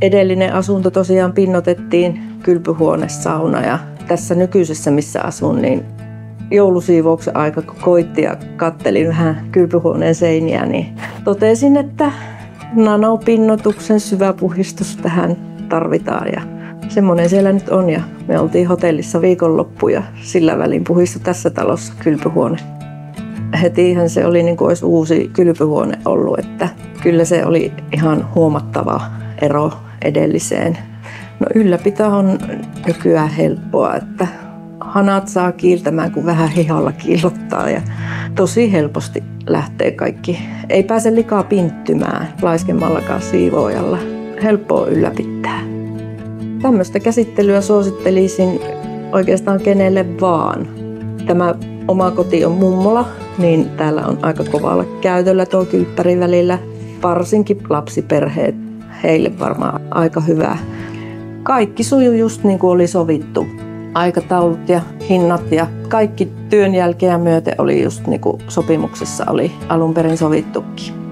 Edellinen asunto tosiaan pinnotettiin kylpyhuone, sauna ja tässä nykyisessä missä asun, niin joulusiivouksen aika kun koitti ja kattelin vähän kylpyhuoneen seiniä, niin totesin, että nanopinnotuksen syväpuhdistus tähän tarvitaan ja semmoinen siellä nyt on ja me oltiin hotellissa viikonloppu ja sillä välin puhdistui tässä talossa kylpyhuone. Hetihän se oli niin kuin olisi uusi kylpyhuone ollut, että kyllä se oli ihan huomattava ero edelliseen. No ylläpito on nykyään helppoa, että hanat saa kiiltämään kun vähän hihalla kiillottaa ja tosi helposti lähtee kaikki. Ei pääse likaa pinttymään laiskemmallakaan siivoojalla. Helppoa ylläpitää. Tämmöistä käsittelyä suosittelisin oikeastaan kenelle vaan. Tämä oma koti on mummola, niin täällä on aika kovalla käytöllä tuo kylppäri välillä. Varsinkin lapsiperheet, heille varmaan aika hyvä. Kaikki sujuu just niin kuin oli sovittu. Aikataulut ja hinnat ja kaikki työn jälkeen myöten oli just niin kuin sopimuksessa oli alun perin sovittukin.